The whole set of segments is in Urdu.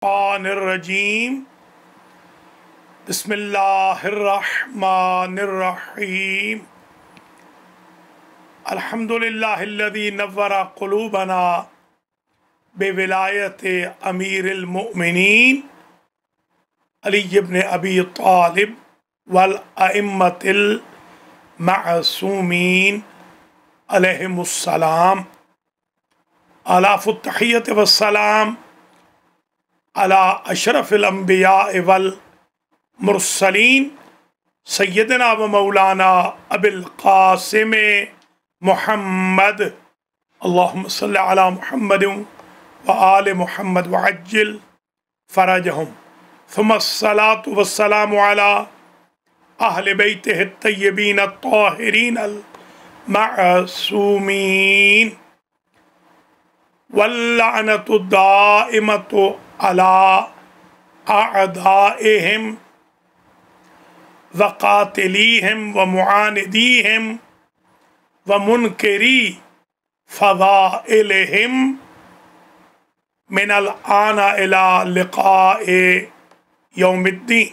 الشیطان الرجیم بسم اللہ الرحمن الرحیم الحمد للہ الذی نور قلوبنا بولایت امیر المؤمنین علی بن ابی طالب والائمۃ المعصومین علیہم السلام آلاف التحیت والسلام علی اشرف الانبیاء والمرسلین سیدنا و مولانا ابی القاسم محمد اللہم صلی علی محمد و آل محمد وعجل فرجہم ثم الصلاة والسلام علی اہل بیتہ الطیبین الطاہرین المعصومین واللعنۃ الدائمۃ علی اعدائہم وقاتلیہم ومعاندیہم ومنکری فضائلہم من الآن الى لقاء یوم الدین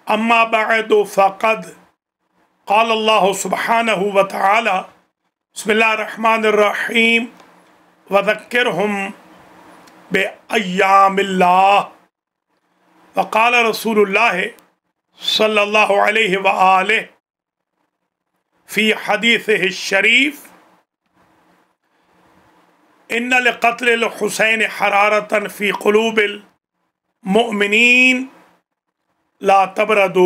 اما بعد فقد قال اللہ سبحانہ وتعالی بسم اللہ الرحمن الرحیم وذکرہم بأیام اللہ وقال رسول اللہ صلی اللہ علیہ وآلہ فی حدیثہ الشریف ان لقتل الحسین حرارتا فی قلوب المؤمنین لا تبرد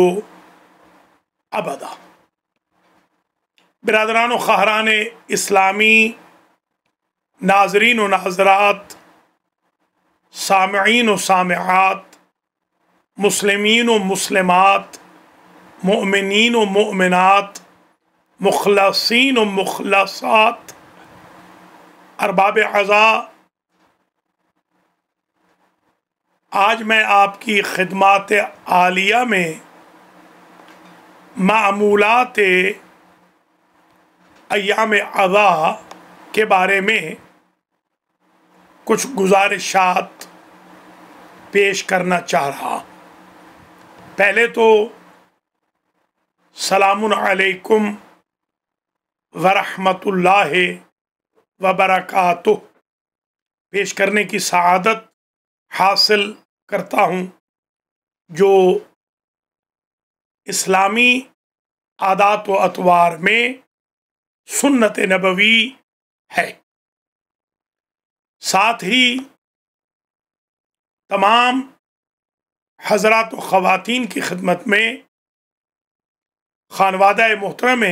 ابدا۔ برادران و خواہران اسلامی، ناظرین و ناظرات، سامعین و سامعات، مسلمین و مسلمات، مؤمنین و مؤمنات، مخلصین و مخلصات، ارباب عزا، آج میں آپ کی خدمات عالیہ میں معمولات ایام عزا کے بارے میں کچھ گزارشات پیش کرنا چاہ رہا۔ پہلے تو سلام علیکم ورحمۃ اللہ وبرکاتہ پیش کرنے کی سعادت حاصل کرتا ہوں، جو اسلامی عادات و اطوار میں سنت نبوی ہے۔ ساتھ ہی تمام حضرات و خواتین کی خدمت میں خانوادہ محترم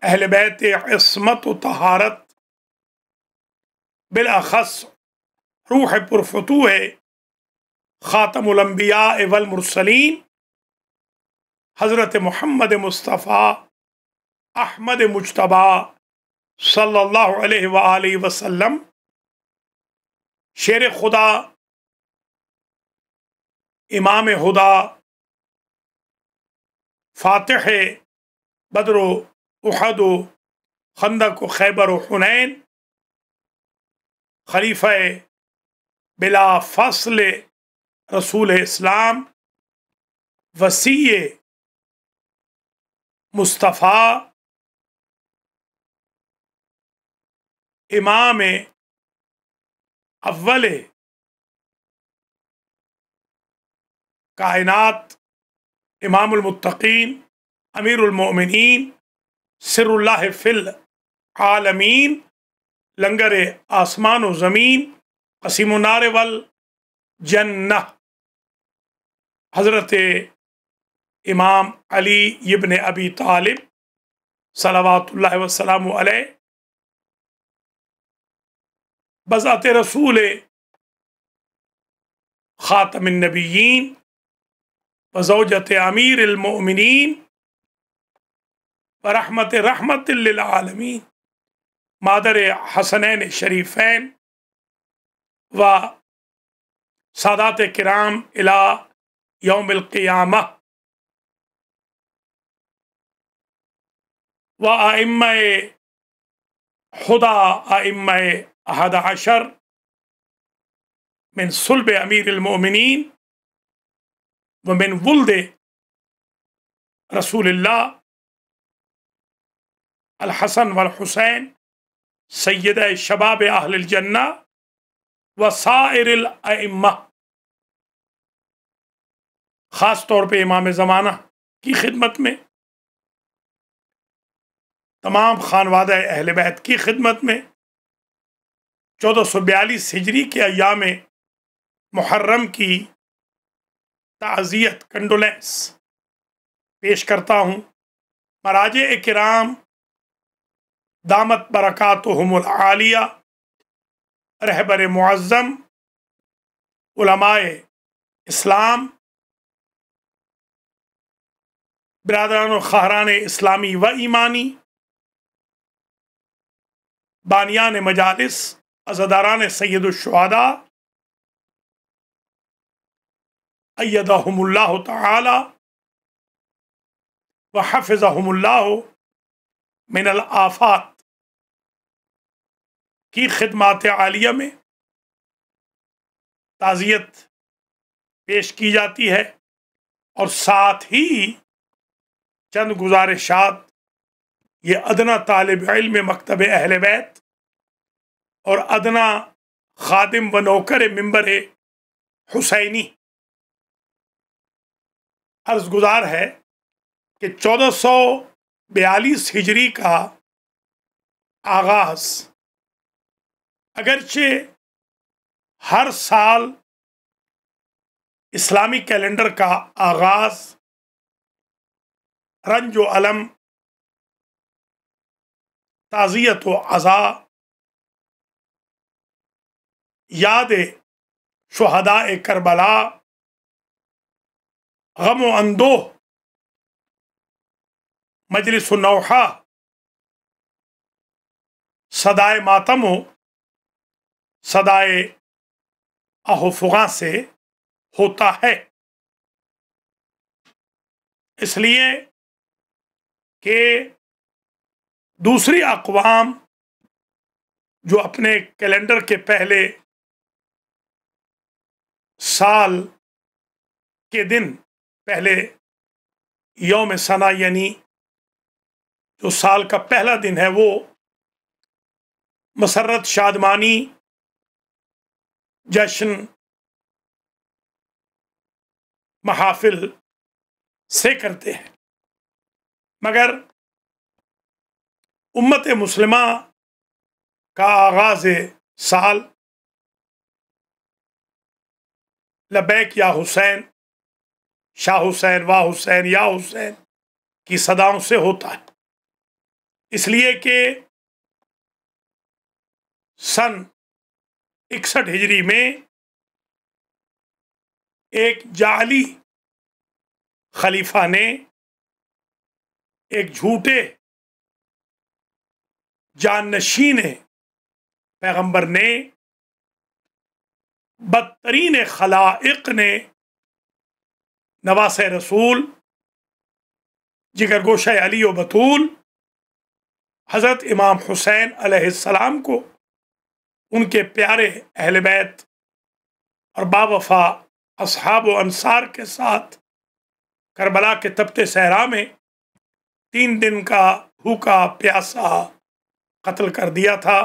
اہل بیت عصمت و طہارت، بالاخص روح پرفتوح خاتم الانبیاء والمرسلین حضرت محمد مصطفیٰ احمد مجتبیٰ صلی اللہ علیہ وآلہ وسلم، شیر خدا، امام ہدا، فاتح بدر و احد و خندق و خیبر و حنین، خلیفہ بلا فصل رسول اسلام، وصی مصطفیٰ، امام اول کائنات، امام المتقین، امیر المؤمنین، سر اللہ فی العالمین، لنگر آسمان و زمین، قسیم النار والجنہ، حضرت امام علی ابن ابی طالب صلوات اللہ وسلام علیہ، بذات رسول خاتم النبیین وزوجت امیر المؤمنین ورحمت رحمت للعالمین، مادر حسنین شریفین و سادات کرام الی یوم القیامہ و ائمہ خدا، ائمہ احد عشر من صلب امیر المؤمنین ومن ولد رسول اللہ الحسن والحسین سیدہ شباب اہل الجنہ وسائر الائمہ، خاص طور پہ امام زمانہ کی خدمت میں، تمام خانوادہ اہل بیت کی خدمت میں 1442 ہجری کے ایام محرم کی تعزیت کنڈولینس پیش کرتا ہوں۔ مراجع کرام دامت برکاتہم العالیہ، رہبر معظم، علماء اسلام، برادران و خواہران اسلامی و ایمانی، بانیان مجالس، عزاداران سید الشہداء، ایدہم اللہ تعالی وحفظہم اللہ من الآفات کی خدمات عالیہ میں تعزیت پیش کی جاتی ہے، اور ساتھ ہی چند گزارشات یہ ادنا طالب علم مکتب اہل بیت اور ادنا خادم و نوکر منبر حسینی عرض گزار ہے کہ 1442 ہجری کا آغاز اگرچہ ہر سال اسلامی کیلنڈر کا آغاز رنج و الم، تعزیت و عزا، یاد شہداء کربلا، غم و اندوہ، مجلس و نوحہ، صدائے ماتم و صدائے آہ و فغاں سے ہوتا ہے، اس لیے کہ دوسری اقوام جو اپنے کیلنڈر کے پہلے سال کے دن، پہلے یوم سنا یعنی جو سال کا پہلا دن ہے، وہ مسرت، شادمانی، جشن، محافل سے کرتے ہیں، مگر امت مسلمہ کا آغاز سال لبیک یا حسین، شاہ حسین، واہ حسین، یا حسین کی صداؤں سے ہوتا ہے، اس لیے کہ سن 61 ہجری میں ایک جعلی خلیفہ نے، ایک جھوٹے جانشین پیغمبر نے، بدترین خلائق نے، نواسۂ رسول، جگر گوشہ علی و بطول، حضرت امام حسین علیہ السلام کو ان کے پیارے اہل بیت اور باوفا اصحاب و انصار کے ساتھ کربلا کے تپتے صحرا میں 3 دن کا بھوکا پیاسا قتل کر دیا تھا۔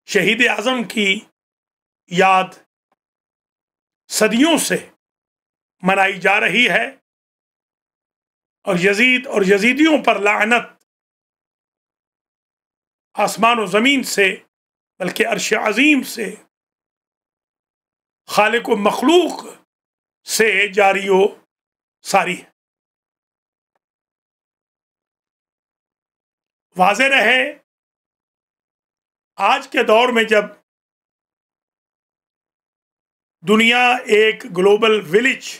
شہید اعظم کی یاد صدیوں سے منائی جا رہی ہے، اور یزید اور یزیدیوں پر لعنت آسمان و زمین سے، بلکہ عرش عظیم سے، خالق و مخلوق سے جاری و ساری ہے۔ واضح رہے، آج کے دور میں جب دنیا ایک گلوبل ولیج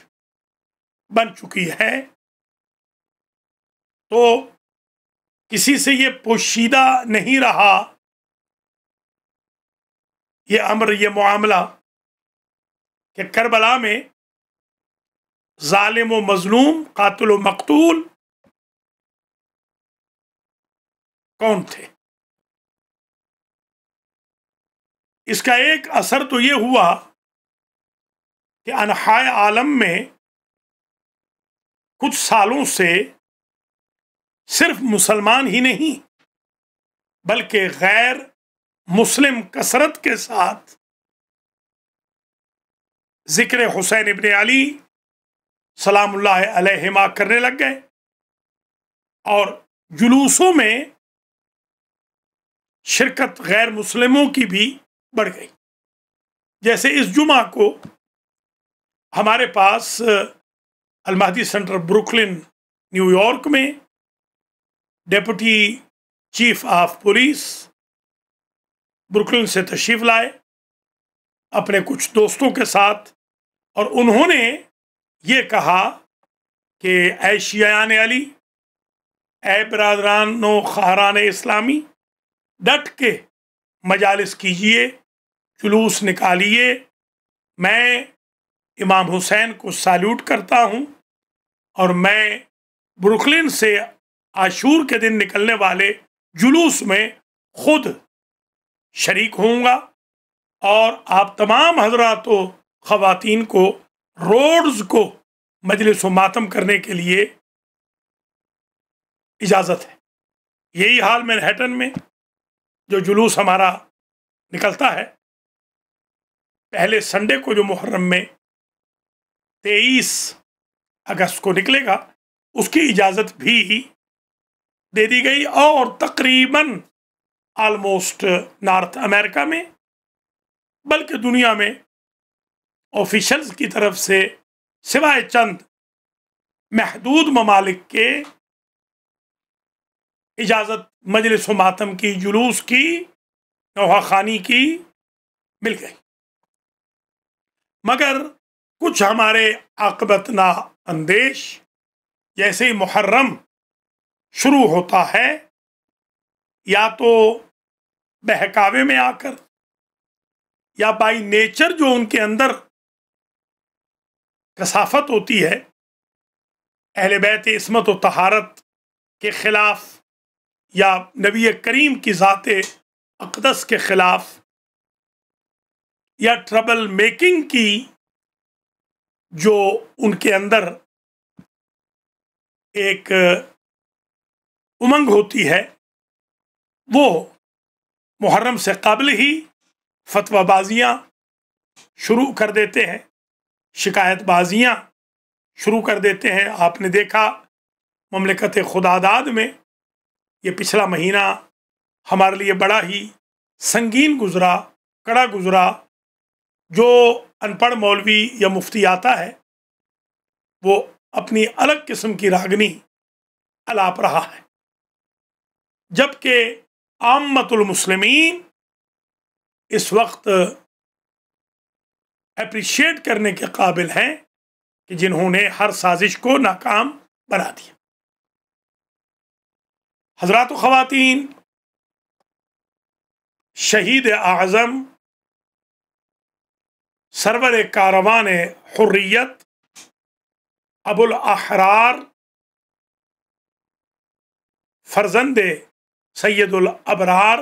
بن چکی ہے، تو کسی سے یہ پوشیدہ نہیں رہا یہ امر، یہ معاملہ، کہ کربلا میں ظالم و مظلوم، قاتل و مقتول کون تھے۔ اس کا ایک اثر تو یہ ہوا کہ انحائے عالم میں کچھ سالوں سے صرف مسلمان ہی نہیں بلکہ غیر مسلم کثرت کے ساتھ ذکر حسین ابن علی سلام اللہ علیہما کرنے لگ گئے، اور جلوسوں میں شرکت غیر مسلموں کی بھی بڑھ گئی۔ جیسے اس جمعہ کو ہمارے پاس المہدی سینٹر بروکلن نیو یارک میں deputy chief of police Brooklyn سے تشریف لائے اپنے کچھ دوستوں کے ساتھ، اور انہوں نے یہ کہا کہ اے شیعان علی، اے برادران و خواہران اسلامی، ڈٹ کے مجالس کیجئے، جلوس نکالیے۔ میں امام حسین کو سیلوٹ کرتا ہوں، اور میں بروکلن سے عاشور کے دن نکلنے والے جلوس میں خود شریک ہوں گا، اور آپ تمام حضرات و خواتین کو روڈز کو مجلس و ماتم کرنے کے لیے اجازت ہے۔ یہی حال مینہٹن میں جو جلوس ہمارا نکلتا ہے پہلے سنڈے کو، جو محرم میں 23 اگست کو نکلے گا، اس کی اجازت بھی دے دی گئی، اور تقریباً آلموسٹ نارتھ امریکہ میں بلکہ دنیا میں آفیشلز کی طرف سے سوائے چند محدود ممالک کے اجازت مجلس و ماتم کی، جلوس کی، نوحہ خوانی کی مل گئی۔ مگر کچھ ہمارے عاقبت نا اندیش جیسے ہی محرم شروع ہوتا ہے، یا تو بہکاوے میں آ کر یا بائی نیچر جو ان کے اندر کثافت ہوتی ہے اہل بیت عصمت و طہارت کے خلاف، یا نبی کریم کی ذات اقدس کے خلاف، یا ٹربل میکنگ کی جو ان کے اندر ایک امنگ ہوتی ہے، وہ محرم سے قبل ہی فتویٰ بازیاں شروع کر دیتے ہیں، شکایت بازیاں شروع کر دیتے ہیں۔ آپ نے دیکھا مملکت خداداد میں یہ پچھلا مہینہ ہمارے لیے بڑا ہی سنگین گزرا، کڑا گزرا۔ جو ان پڑھ مولوی یا مفتی آتا ہے وہ اپنی الگ قسم کی راگنی الاپ رہا ہے، جبکہ عامت المسلمین اس وقت اپریشیٹ کرنے کے قابل ہیں کہ جنہوں نے ہر سازش کو ناکام بنا دیا۔ حضرات و خواتین، شہید اعظم سرور کاروان حریت ابو الاحرار فرزند سید الابرار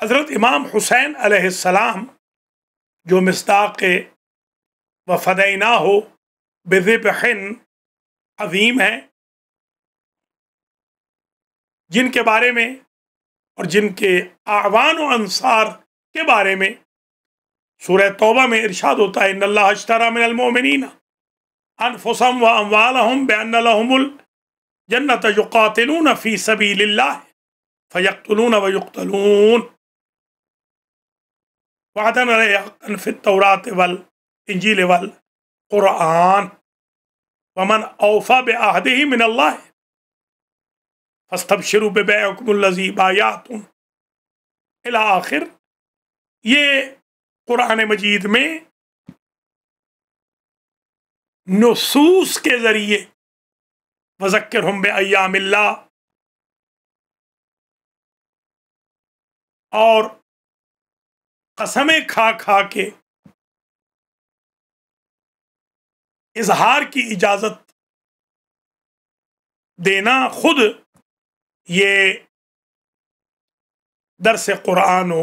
حضرت امام حسین علیہ السلام، جو مصداق وفدیناہ بذبح عظیم ہیں، جن کے بارے میں اور جن کے اعوان و انصار کے بارے میں سورہ توبہ میں ارشاد ہوتا ہے، ان اللہ اشتری من المؤمنین انفسهم واموالهم بان لهم الجنة یقاتلون فی سبیل اللہ فیقتلون ویقتلون وعدا علیہ حقا فی التوراۃ والانجیل والقرآن ومن اوفی بعہدہ من اللہ فاستبشروا ببیعکم الذی بایعتم الی آخر۔ یہ قرآن مجید میں نصوص کے ذریعے وذکرہم بایام اللہ اور قسمیں کھا کھا کے اظہار کی اجازت دینا خود یہ درس قرآن و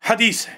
حدیث ہے۔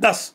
10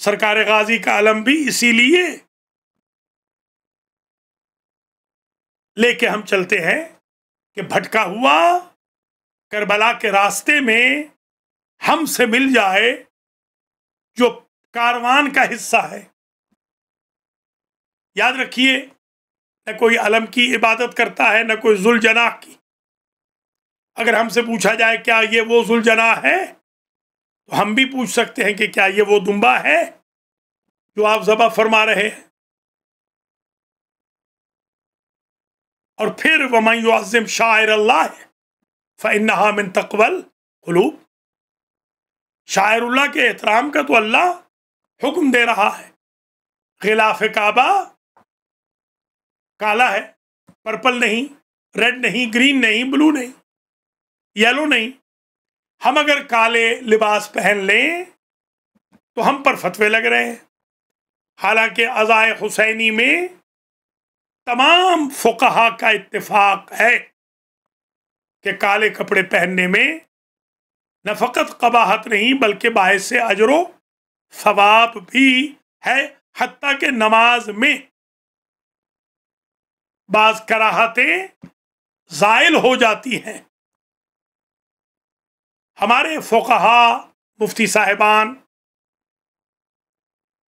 سرکار غازی کا علم بھی اسی لیے لے کے ہم چلتے ہیں کہ بھٹکا ہوا کربلا کے راستے میں ہم سے مل جائے جو کاروان کا حصہ ہے۔ یاد رکھیے، نہ کوئی علم کی عبادت کرتا ہے، نہ کوئی ذوالجناح کی۔ اگر ہم سے پوچھا جائے کیا یہ وہ ذوالجناح ہے، تو ہم بھی پوچھ سکتے ہیں کہ کیا یہ وہ دمبا ہے جو آپ ذبح فرما رہے ہیں؟ اور پھر وَمَن يُعَظِّمْ شَعَائِرَ اللَّهِ فَإِنَّهَا مِن تَقْوَى الْقُلُوبِ، شاعر اللہ کے احترام کا تو اللہ حکم دے رہا ہے۔ غلاف کعبہ کالا ہے، پرپل نہیں، ریڈ نہیں، گرین نہیں، بلو نہیں، یلو نہیں۔ ہم اگر کالے لباس پہن لیں تو ہم پر فتوے لگ رہے ہیں، حالانکہ عزائے حسینی میں تمام فقہا کا اتفاق ہے کہ کالے کپڑے پہننے میں نہ فقط قباحت نہیں بلکہ باعث اجر و ثواب بھی ہے، حتیٰ کہ نماز میں بعض کراہتیں زائل ہو جاتی ہیں۔ ہمارے فقہا، مفتی صاحبان،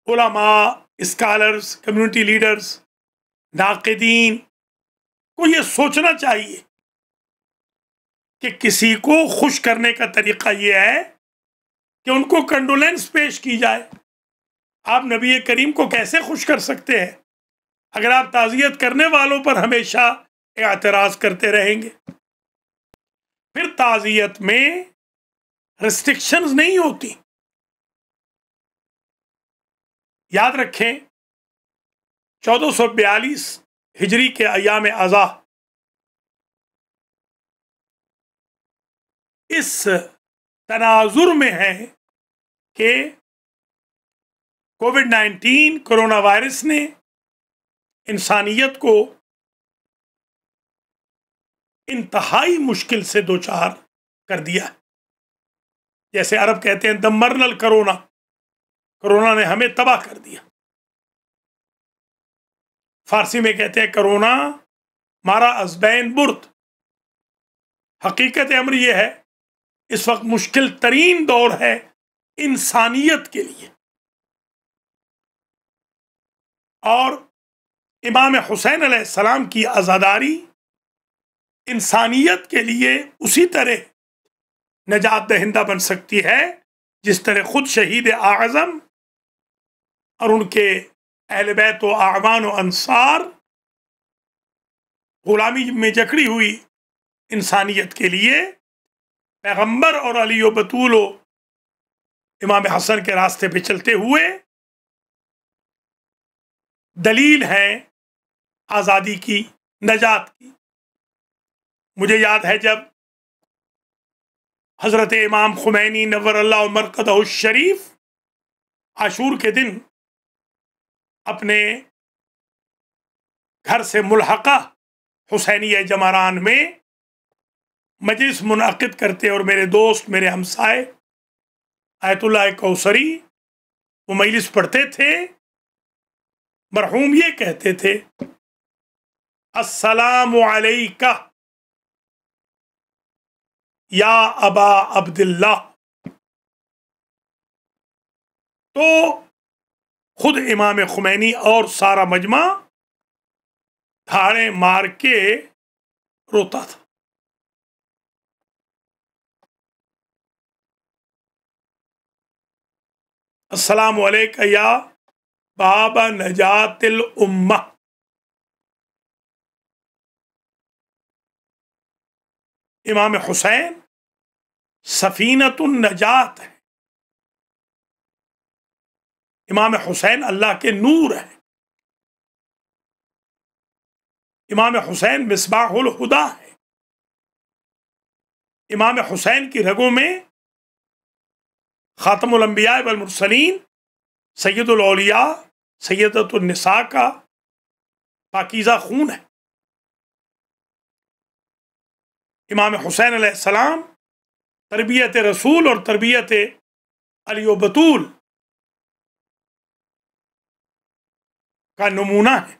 علماء، اسکالرز، کمیونٹی لیڈرز، ناقدین کو یہ سوچنا چاہیے کہ کسی کو خوش کرنے کا طریقہ یہ ہے کہ ان کو کنڈولینس پیش کی جائے۔ آپ نبی کریم کو کیسے خوش کر سکتے ہیں اگر آپ تعزیت کرنے والوں پر ہمیشہ اعتراض کرتے رہیں گے؟ پھر تعزیت میں ریسٹرکشنز نہیں ہوتی۔ یاد رکھیں، 1442 ہجری کے ایام اذا اس تناظر میں ہے کہ کووڈ-19 کرونا وائرس نے انسانیت کو انتہائی مشکل سے دوچار کر دیا۔ جیسے عرب کہتے ہیں دمرنا الکرونا، کرونا نے ہمیں تباہ کر دیا۔ فارسی میں کہتے ہیں کرونا مارا ازبین برد۔ حقیقت امر یہ ہے اس وقت مشکل ترین دور ہے انسانیت کے لیے، اور امام حسین علیہ السلام کی عزاداری انسانیت کے لیے اسی طرح نجات دہندہ بن سکتی ہے جس طرح خود شہید اعظم اور ان کے اہل بیت و اعوان و انصار غلامی میں جکڑی ہوئی انسانیت کے لیے پیغمبر اور علی و بطول و امام حسن کے راستے پہ چلتے ہوئے دلیل ہے آزادی کی، نجات کی۔ مجھے یاد ہے جب حضرت امام خمینی نور اللہ مرقدہ الشریف عاشور کے دن اپنے گھر سے ملحقہ حسینیہ جماران میں مجلس منعقد کرتے، اور میرے دوست، میرے ہمسائے آیت اللہ کوثری وہ مجلس پڑھتے تھے، مرحوم یہ کہتے تھے السلام علیکہ یا ابا عبداللہ۔ تو خود امام خمینی اور سارا مجمع دھاڑیں مار کے روتا تھا۔ السلام علیکہ یا باب نجات الامہ۔ امام حسین سفینۃ النجات ہے، امام حسین اللہ کے نور ہے، امام حسین مصباح الہدیٰ ہے، امام حسین کی رگوں میں خاتم الانبیاء والمرسلین، سید الاولیاء، سیدۃ النساء کا پاکیزہ خون ہے۔ امام حسین علیہ السلام تربیت رسول اور تربیت علی و بطول کا نمونہ ہے۔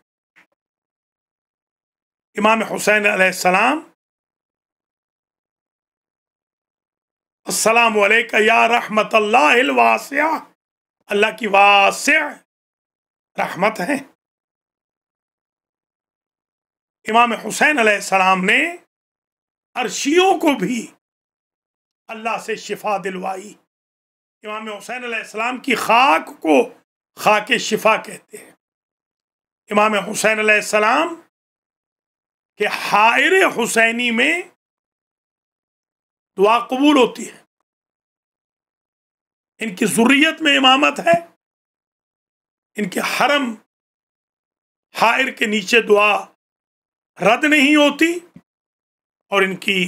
امام حسین علیہ السلام، السلام علیکہ یا رحمت اللہ الواسعہ، اللہ کی واسع رحمت ہے۔ امام حسین علیہ السلام نے عرشیوں کو بھی اللہ سے شفا دلوائی۔ امام حسین علیہ السلام کی خاک کو خاک شفا کہتے ہیں۔ امام حسین علیہ السلام کے حائر حسینی میں دعا قبول ہوتی ہے۔ ان کی ذریت میں امامت ہے، ان کے حرم حائر کے نیچے دعا رد نہیں ہوتی، اور ان کی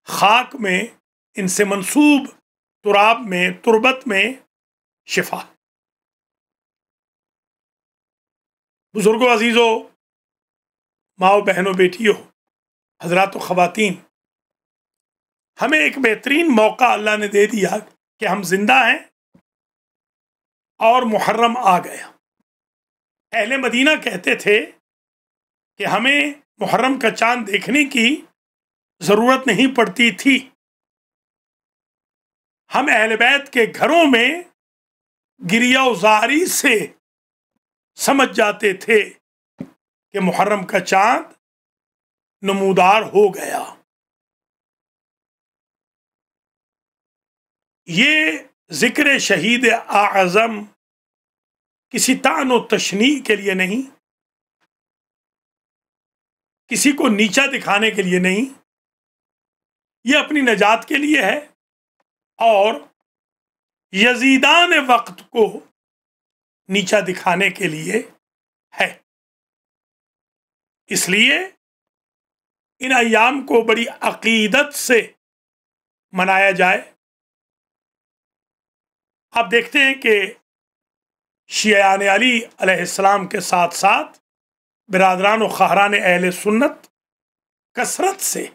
خاک میں، ان سے منسوب تراب میں، تربت میں شفا۔ بزرگوں، عزیزوں، ماؤں، بہنوں، بیٹیوں، حضرات و خواتین، ہمیں ایک بہترین موقع اللہ نے دے دیا کہ ہم زندہ ہیں اور محرم آ گیا۔ اہل مدینہ کہتے تھے کہ ہمیں محرم کا چاند دیکھنے کی ضرورت نہیں پڑتی تھی، ہم اہل بیت کے گھروں میں گریہ وزاری سے سمجھ جاتے تھے کہ محرم کا چاند نمودار ہو گیا۔ یہ ذکر شہید اعظم کسی طعن و تشنیع کے لیے نہیں، کسی کو نیچا دکھانے کے لیے نہیں، یہ اپنی نجات کے لیے ہے اور یزیدان وقت کو نیچا دکھانے کے لیے ہے۔ اس لیے ان ایام کو بڑی عقیدت سے منایا جائے۔ آپ دیکھتے ہیں کہ شیعان علی علیہ السلام کے ساتھ ساتھ برادران و خواہران اہل سنت کثرت سے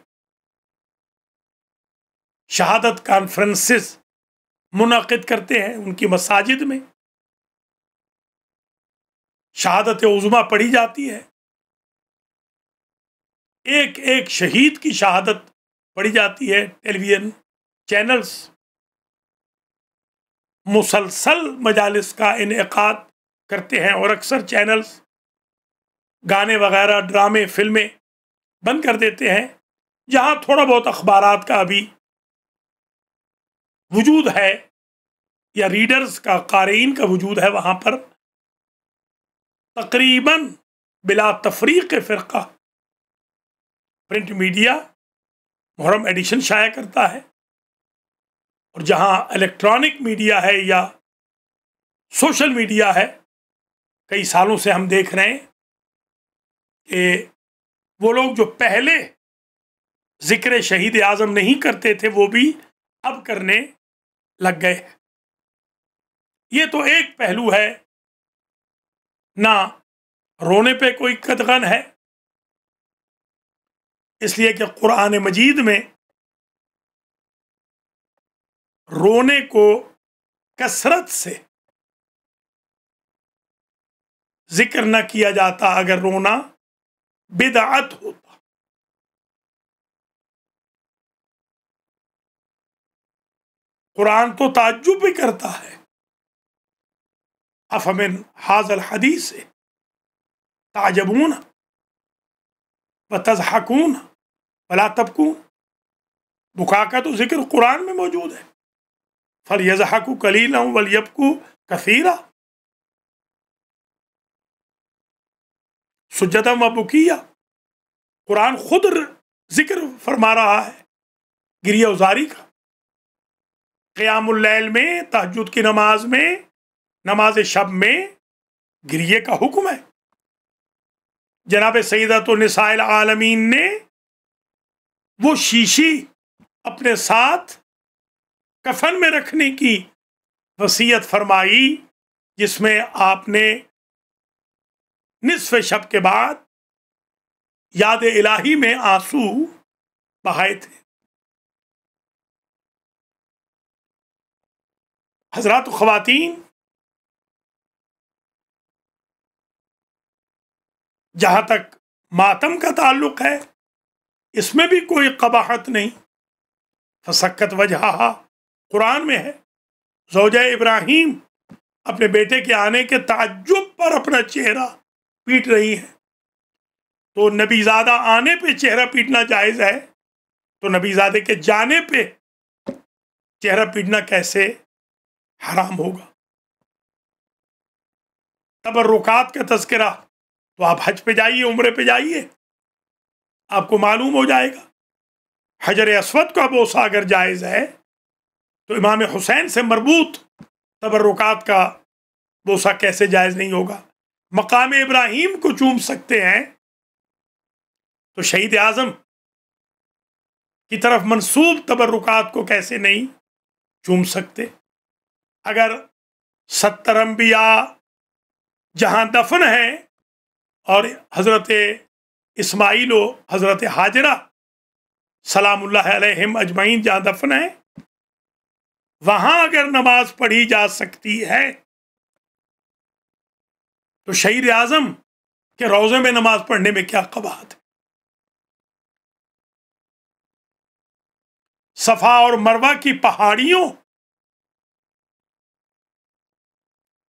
شہادت کانفرنسز منعقد کرتے ہیں، ان کی مساجد میں شہادت عظمیٰ پڑھی جاتی ہے، ایک ایک شہید کی شہادت پڑھی جاتی ہے۔ ٹیلی ویژن چینلز مسلسل مجالس کا انعقاد کرتے ہیں، اور اکثر چینلز گانے وغیرہ، ڈرامے، فلمیں بند کر دیتے ہیں۔ جہاں تھوڑا بہت اخبارات کا بھی وجود ہے یا ریڈرز کا، قارئین کا وجود ہے، وہاں پر تقریباً بلا تفریق فرقہ پرنٹ میڈیا محرم ایڈیشن شائع کرتا ہے، اور جہاں الیکٹرانک میڈیا ہے یا سوشل میڈیا ہے، کئی سالوں سے ہم دیکھ رہے ہیں کہ وہ لوگ جو پہلے ذکر شہید اعظم نہیں کرتے تھے وہ بھی اب کرنے لگ گئے۔ یہ تو ایک پہلو ہے، نہ رونے پہ کوئی قدغن ہے، اس لیے کہ قرآن مجید میں رونے کو کثرت سے ذکر نہ کیا جاتا اگر رونا بدعت ہوتا۔ قرآن تو تعجب بھی کرتا ہے، افمن ھذا الحدیث تعجبون وتضحکون ولا تبکون۔ بکا کا تو ذکر قرآن میں موجود ہے، فَلْيَضْحَكُوا قَلِيلًا وَلْيَبْكُوا كَثِيرًا، سجدًا وبکیّا۔ قرآن خود ذکر فرما رہا ہے گریہ وزاری کا۔ قیام اللیل میں، تہجد کی نماز میں، نماز شب میں گریہ کا حکم ہے۔ جناب سیدۃ النساء العالمین نے وہ شیشی اپنے ساتھ کفن میں رکھنے کی وصیت فرمائی جس میں آپ نے نصف شب کے بعد یاد الہی میں آنسو بہائے تھے۔ حضرات و خواتین، جہاں تک ماتم کا تعلق ہے اس میں بھی کوئی قباحت نہیں. فسکت وجہہا قرآن میں ہے، زوجہ ابراہیم اپنے بیٹے کے آنے کے تعجب پر اپنا چہرہ پیٹ رہی ہے. تو نبی زادہ آنے پہ چہرہ پیٹنا جائز ہے، تو نبی زادے کے جانے پہ چہرہ پیٹنا کیسے حرام ہوگا؟ تبرکات کا تذکرہ، تو آپ حج پہ جائیے، عمرے پہ جائیے، آپ کو معلوم ہو جائے گا. حجر اسود کا بوسہ اگر جائز ہے تو امام حسین سے مربوط تبرکات کا بوسہ کیسے جائز نہیں ہوگا؟ مقام ابراہیم کو چوم سکتے ہیں تو شہید اعظم کی طرف منسوب تبرکات کو کیسے نہیں چوم سکتے؟ اگر 70 انبیاء جہاں دفن ہیں اور حضرت اسماعیل و حضرت حاجرہ سلام اللہ علیہم اجمعین جہاں دفن ہیں، وہاں اگر نماز پڑھی جا سکتی ہے تو شہید اعظم کے روضے میں نماز پڑھنے میں کیا قباحت ہے؟ صفا اور مروہ کی پہاڑیوں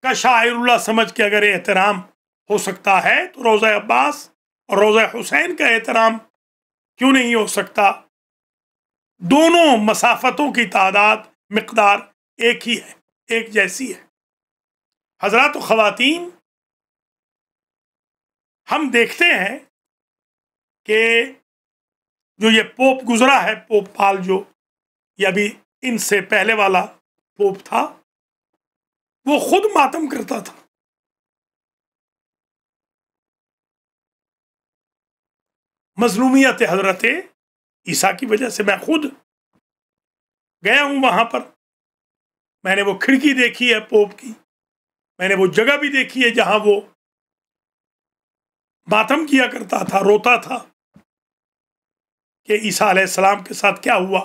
کا شاعر اللہ سمجھ کے اگر احترام ہو سکتا ہے تو روضہ عباس اور روضہ حسین کا احترام کیوں نہیں ہو سکتا؟ دونوں مسافتوں کی تعداد مقدار ایک ہی ہے، ایک جیسی ہے. حضرات و خواتین، ہم دیکھتے ہیں کہ جو یہ پوپ گزرا ہے، پوپ پال، جو یہ ابھی ان سے پہلے والا پوپ تھا، وہ خود ماتم کرتا تھا. مظلومیت حضرت عیسیٰ کی وجہ سے، میں خود گیا ہوں وہاں پر، میں نے وہ کھڑکی دیکھی ہے پوپ کی، میں نے وہ جگہ بھی دیکھی ہے جہاں وہ ماتم کیا کرتا تھا، روتا تھا کہ عیسیٰ علیہ السلام کے ساتھ کیا ہوا.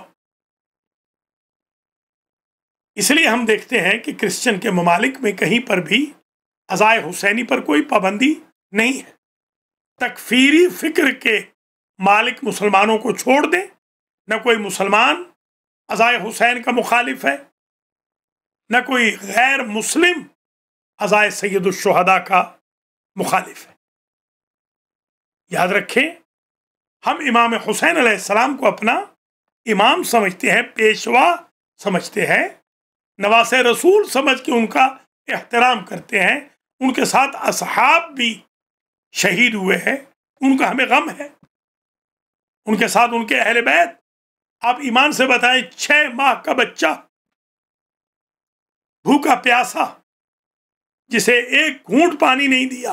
اس لیے ہم دیکھتے ہیں کہ کرسچن کے ممالک میں کہیں پر بھی عزائے حسینی پر کوئی پابندی نہیں ہے. تکفیری فکر کے مالک مسلمانوں کو چھوڑ دیں، نہ کوئی مسلمان عزائے حسین کا مخالف ہے، نہ کوئی غیر مسلم عزائے سید الشہداء کا مخالف ہے. یاد رکھیں، ہم امام حسین علیہ السلام کو اپنا امام سمجھتے ہیں، پیشوا سمجھتے ہیں، نواسہ رسول سمجھ کے ان کا احترام کرتے ہیں. ان کے ساتھ اصحاب بھی شہید ہوئے ہیں، ان کا ہمیں غم ہے. ان کے ساتھ ان کے اہل بیت، آپ ایمان سے بتائیں، 6 ماہ کا بچہ بھوکا پیاسا جسے ایک گھونٹ پانی نہیں دیا،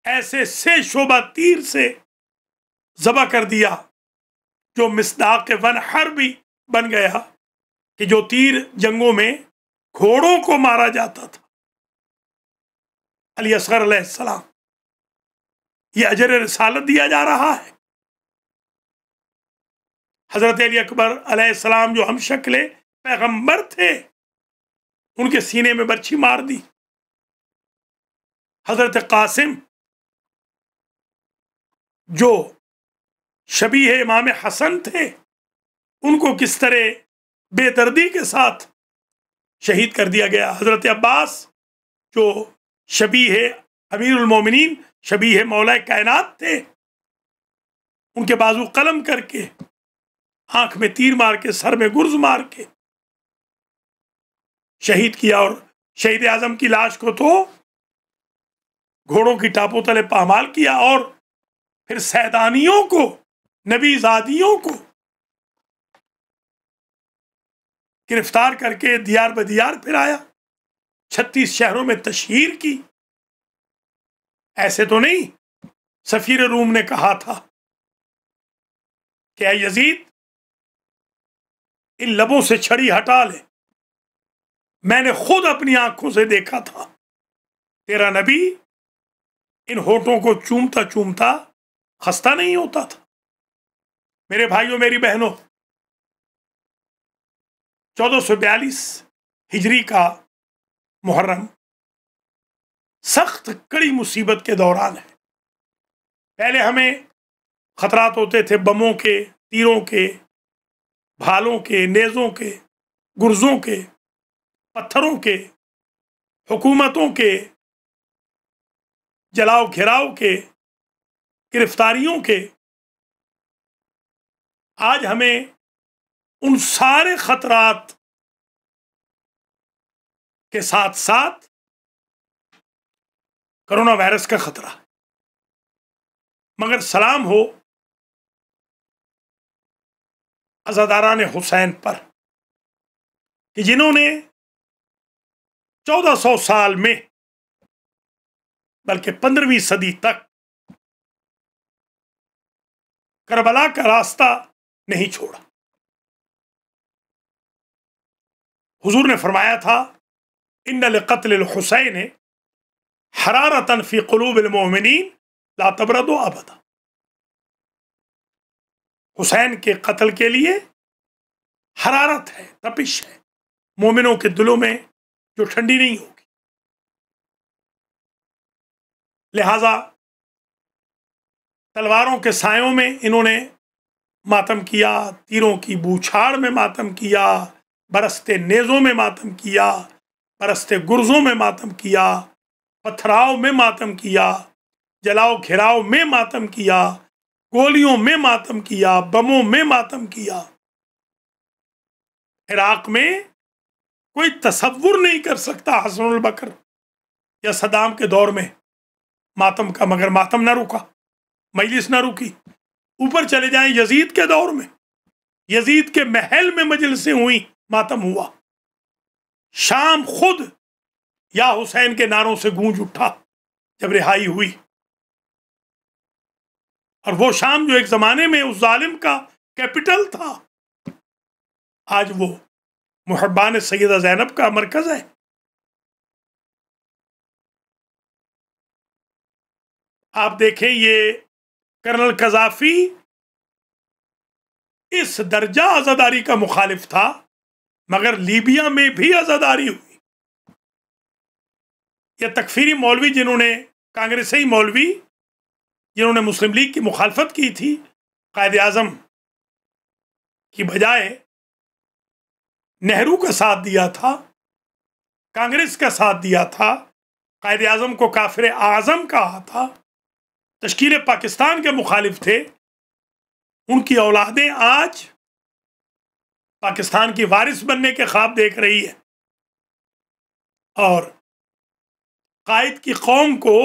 ایسے سے شعبہ تیر سے ذبح کر دیا جو مصداق ونحر بھی بن گیا، کہ جو تیر جنگوں میں گھوڑوں کو مارا جاتا تھا. علی اصغر علیہ السلام، یہ اجر رسالت دیا جا رہا ہے. حضرت علی اکبر علیہ السلام جو ہم شکل پیغمبر تھے، ان کے سینے میں برچھی مار دی. حضرت قاسم جو شبیہ امام حسن تھے، ان کو کس طرح بے دردی کے ساتھ شہید کر دیا گیا. حضرت عباس جو شبیہ امیر المومنین، شبیہ مولا کائنات تھے، ان کے بازو قلم کر کے، آنکھ میں تیر مار کے، سر میں گرز مار کے شہید کیا. اور شہید اعظم کی لاش کو تو گھوڑوں کی ٹاپوں تلے پامال کیا، اور پھر سیدانیوں کو، نبی زادیوں کو گرفتار کر کے دیار بدیار پھرایا، 36 شہروں میں تشہیر کی. ایسے تو نہیں سفیر روم نے کہا تھا کہ اے یزید، ان لبوں سے چھڑی ہٹا لے، میں نے خود اپنی آنکھوں سے دیکھا تھا تیرا نبی ان ہونٹوں کو چومتا چومتا خستہ نہیں ہوتا تھا. میرے بھائیوں، میری بہنوں، 1442 ہجری کا محرم سخت کڑی مصیبت کے دوران ہے. پہلے ہمیں خطرات ہوتے تھے بموں کے، تیروں کے، بھالوں کے، نیزوں کے، گرزوں کے، پتھروں کے، حکومتوں کے جلاؤ گھراؤ کے، گرفتاریوں کے۔ آج ہمیں ان سارے خطرات کے ساتھ ساتھ کرونا وائرس کا خطرہ، مگر سلام ہو عزاداران حسین پر کہ جنہوں نے 1400 سال میں بلکہ 15ویں صدی تک کربلا کا راستہ نہیں چھوڑا۔ حضور نے فرمایا تھا ان لقتل الحسین حرارتا فی قلوب المؤمنین لا تبرد ابدا۔ حسین کے قتل کے لیے حرارت ہے، تپش ہے مومنوں کے دلوں میں جو ٹھنڈی نہیں ہوگی۔ لہذا تلواروں کے سایوں میں انہوں نے ماتم کیا، تیروں کی بوچھاڑ میں ماتم کیا، برستے نیزوں میں ماتم کیا، برستے گرزوں میں ماتم کیا، پتھراؤ میں ماتم کیا، جلاؤ گھراؤ میں ماتم کیا، گولیوں میں ماتم کیا، بموں میں ماتم کیا۔ عراق میں کوئی تصور نہیں کر سکتا حسن البکر یا صدام کے دور میں ماتم کا، مگر ماتم نہ رکا، مجلس نہ رکی۔ اوپر چلے جائیں یزید کے دور میں، یزید کے محل میں مجلسیں ہوئیں، ماتم ہوا۔ شام خود یا حسین کے نعروں سے گونج اٹھا جب رہائی ہوئی، اور وہ شام جو ایک زمانے میں اس ظالم کا کیپٹل تھا، آج وہ محبان سیدہ زینب کا مرکز ہے۔ آپ دیکھیں یہ کرنل قذافی اس درجہ عزاداری کا مخالف تھا، مگر لیبیا میں بھی عزاداری ہوئی۔ یہ تکفیری مولوی جنہوں نے، کانگریسی مولوی جنہوں نے مسلم لیگ کی مخالفت کی تھی، قائد اعظم کی بجائے نہرو کا ساتھ دیا تھا، کانگریس کا ساتھ دیا تھا، قائد اعظم کو کافر اعظم کہا تھا، تشکیل پاکستان کے مخالف تھے، ان کی اولادیں آج پاکستان کی وارث بننے کے خواب دیکھ رہی ہے، اور قائد کی قوم کو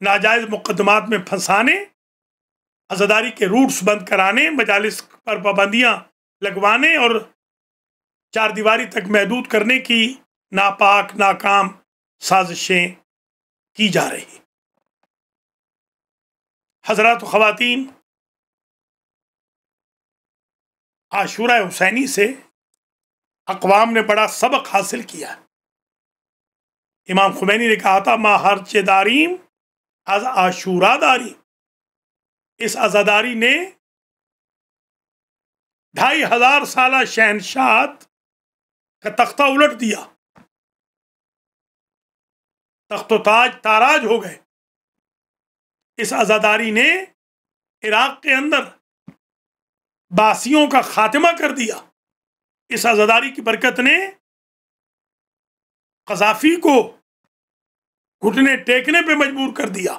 ناجائز مقدمات میں پھنسانے، عزاداری کے روٹس بند کرانے، مجالس پر پابندیاں لگوانے اور چار دیواری تک محدود کرنے کی ناپاک ناکام سازشیں کی جا رہی۔ حضرات و خواتین، عاشورہ حسینی سے اقوام نے بڑا سبق حاصل کیا۔ امام خمینی نے کہا تھا ما ہرچ داریم از عاشورہ داری۔ اس عزاداری نے 2500 سالہ شہنشاہت کا تختہ الٹ دیا، تخت و تاج تاراج ہو گئے۔ اس عزاداری نے عراق کے اندر باسیوں کا خاتمہ کر دیا۔ اس عزاداری کی برکت نے قذافی کو گھٹنے ٹیکنے پہ مجبور کر دیا۔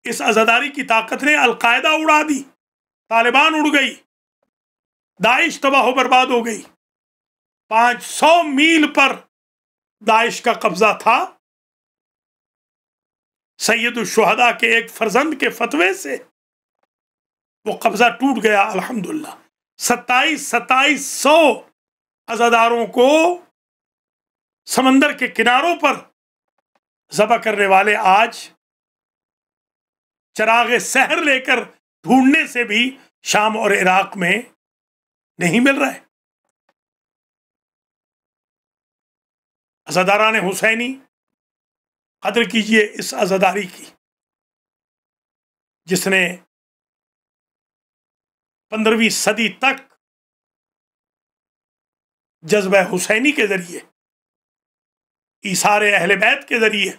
اس عزاداری کی طاقت نے القاعدہ اڑا دی، طالبان اڑ گئی، داعش تباہ و برباد ہو گئی۔ 500 میل پر داعش کا قبضہ تھا۔ سید الشہداء کے ایک فرزند کے فتوے سے وہ قبضہ ٹوٹ گیا الحمدللہ۔ 2700 عزاداروں کو سمندر کے کناروں پر ذبح کرنے والے آج چراغ سحر لے کر ڈھونڈنے سے بھی شام اور عراق میں نہیں مل رہے۔ عزاداران حسینی، قدر کیجئے اس عزاداری کی جس نے 15ویں صدی تک جذبہ حسینی کے ذریعے، ایثار اہل بیت کے ذریعے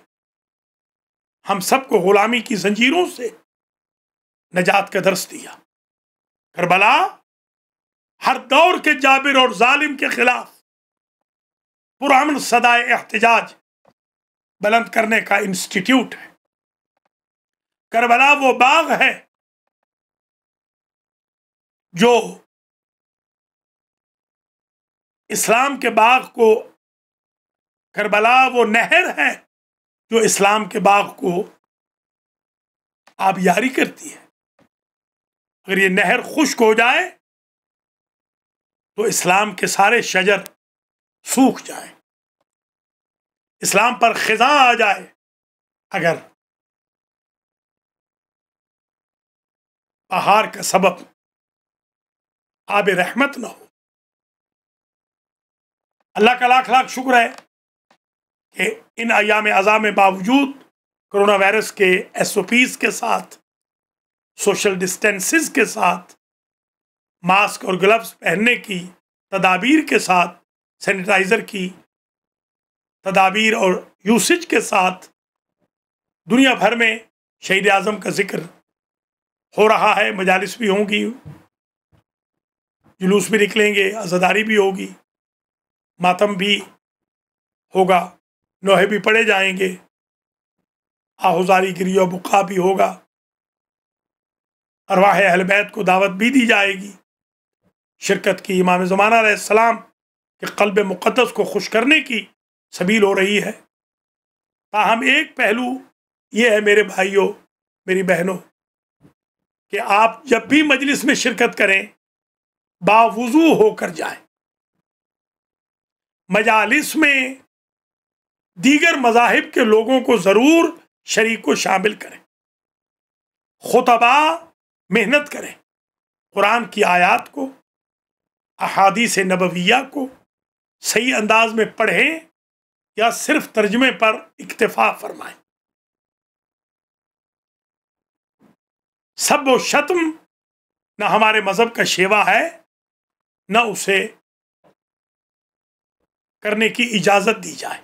ہم سب کو غلامی کی زنجیروں سے نجات کا درس دیا۔ کربلا ہر دور کے جابر اور ظالم کے خلاف پرامن صدائے احتجاج بلند کرنے کا انسٹیٹیوٹ ہے۔ کربلا وہ باغ ہے جو اسلام کے باغ کو، کربلا وہ نہر ہے جو اسلام کے باغ کو آبیاری کرتی ہے۔ اگر یہ نہر خشک ہو جائے تو اسلام کے سارے شجر سوکھ جائیں، اسلام پر خزاں آ جائے اگر بہار کا سبب آب رحمت نہ ہو۔ اللہ کا لاکھ لاکھ شکر ہے کہ ان ایام عزا میں باوجود کرونا وائرس کے ایس او پیز کے ساتھ، سوشل ڈسٹینسز کے ساتھ، ماسک اور گلوز پہننے کی تدابیر کے ساتھ، سینیٹائزر کی تدابیر اور یوسیج کے ساتھ دنیا بھر میں شہید اعظم کا ذکر ہو رہا ہے۔ مجالس بھی ہوں گی، جلوس بھی نکلیں گے، عزاداری بھی ہوگی، ماتم بھی ہوگا، نوحے بھی پڑھے جائیں گے، آہوزاری گریہ و بقا بھی ہوگا، ارواح اہل بیت کو دعوت بھی دی جائے گی شرکت کی۔ امام زمانہ علیہ السلام کے قلب مقدس کو خوش کرنے کی سبیل ہو رہی ہے۔ تاہم ایک پہلو یہ ہے میرے بھائیوں، میری بہنوں، کہ آپ جب بھی مجلس میں شرکت کریں باوضو ہو کر جائیں۔ مجالس میں دیگر مذاہب کے لوگوں کو ضرور شریک و شامل کریں، خطبہ محنت کریں، قرآن کی آیات کو، احادیث نبویہ کو صحیح انداز میں پڑھیں یا صرف ترجمے پر اکتفا فرمائیں۔ سب و شتم نہ ہمارے مذہب کا شیوا ہے، نہ اسے کرنے کی اجازت دی جائے۔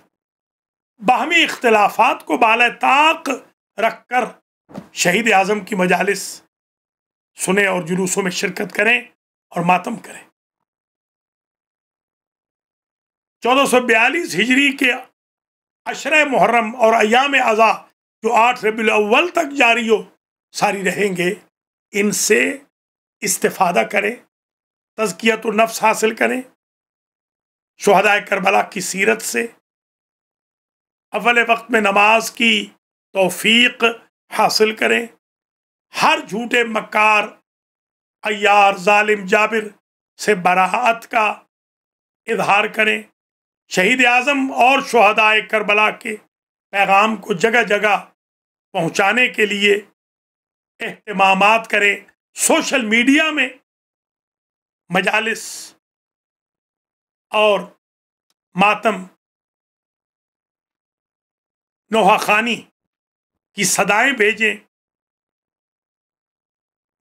باہمی اختلافات کو بالائے طاق رکھ کر شہید اعظم کی مجالس سنیں اور جلوسوں میں شرکت کریں اور ماتم کریں۔ 1442 ہجری کے عشرہ محرم اور ایام عزا جو 8 ربیع الاول تک جاری و ساری رہیں گے، ان سے استفادہ کریں، تزکیت النفس حاصل کریں، شہداء کربلا کی سیرت سے اول وقت میں نماز کی توفیق حاصل کریں، ہر جھوٹے مکار، عیار، ظالم، جابر سے براءت کا اظہار کریں، شہید اعظم اور شہداء کربلا کے پیغام کو جگہ جگہ پہنچانے کے لیے اہتمامات کریں، سوشل میڈیا میں مجالس اور ماتم نوحہ خوانی کی صدائیں بھیجیں،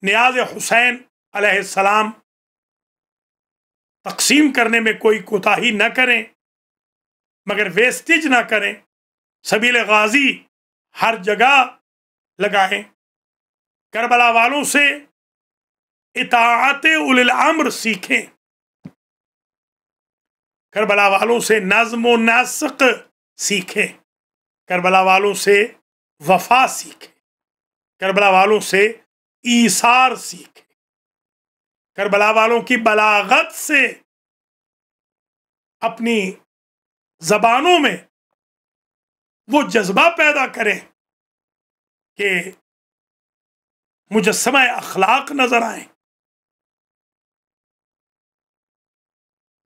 نیاز حسین علیہ السلام تقسیم کرنے میں کوئی کوتاہی نہ کریں، مگر ویسٹیج نہ کریں، سبیل غازی ہر جگہ لگائیں، کربلا والوں سے اطاعت اولی الامر سیکھیں، کربلا والوں سے نظم و نسق سیکھیں، کربلا والوں سے وفا سیکھیں، کربلا والوں سے ایثار سیکھیں، کربلا والوں کی بلاغت سے اپنی زبانوں میں وہ جذبہ پیدا کریں کہ مجسمہ اخلاق نظر آئیں۔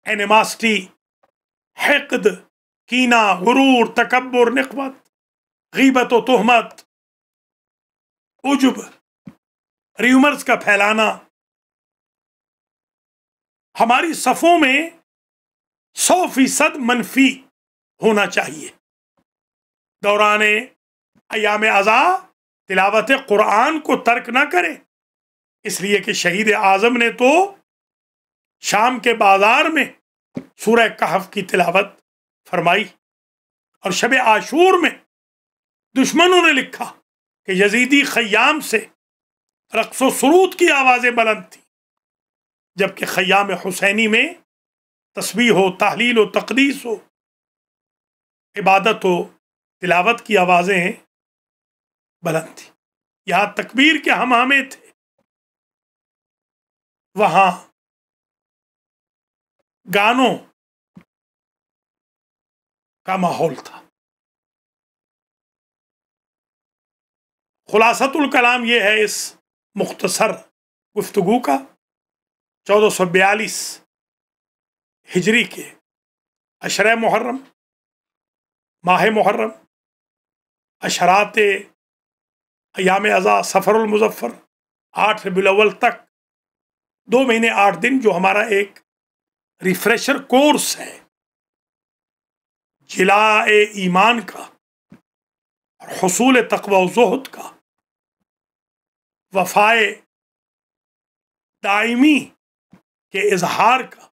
اینیماسٹی، حقد، کینہ، غرور، تکبر، نخوت، غیبت و تہمت، عجب، ریومرز کا پھیلانا ہماری صفوں میں 100% منفی ہونا چاہیے۔ دوران ایام عزا تلاوت قرآن کو ترک نہ کریں، اس لیے کہ شہید اعظم نے تو شام کے بازار میں سورہ کہف کی تلاوت فرمائی، اور شب عاشور میں دشمنوں نے لکھا کہ یزیدی خیام سے رقص و سرود کی آوازیں بلند تھیں، جبکہ خیام حسینی میں تسبیح و تحلیل و تقدیس و عبادت و تلاوت کی آوازیں بلند تھیں، یہاں تکبیر کے ہمامے تھے، وہاں گانوں کا ماحول تھا۔ خلاصۃ الکلام یہ ہے اس مختصر گفتگو کا، 1442 ہجری کے عشرہ محرم، ماہ محرم، عشرات ایام اضحیٰ، سفر المظفر، 8 ربیع الاول تک 2 مہینے 8 دن، جو ہمارا ایک ریفریشر کورس ہے جلاء ایمان کا اور حصول تقوی و زہد کا، وفائے دائمی کے اظہار کا،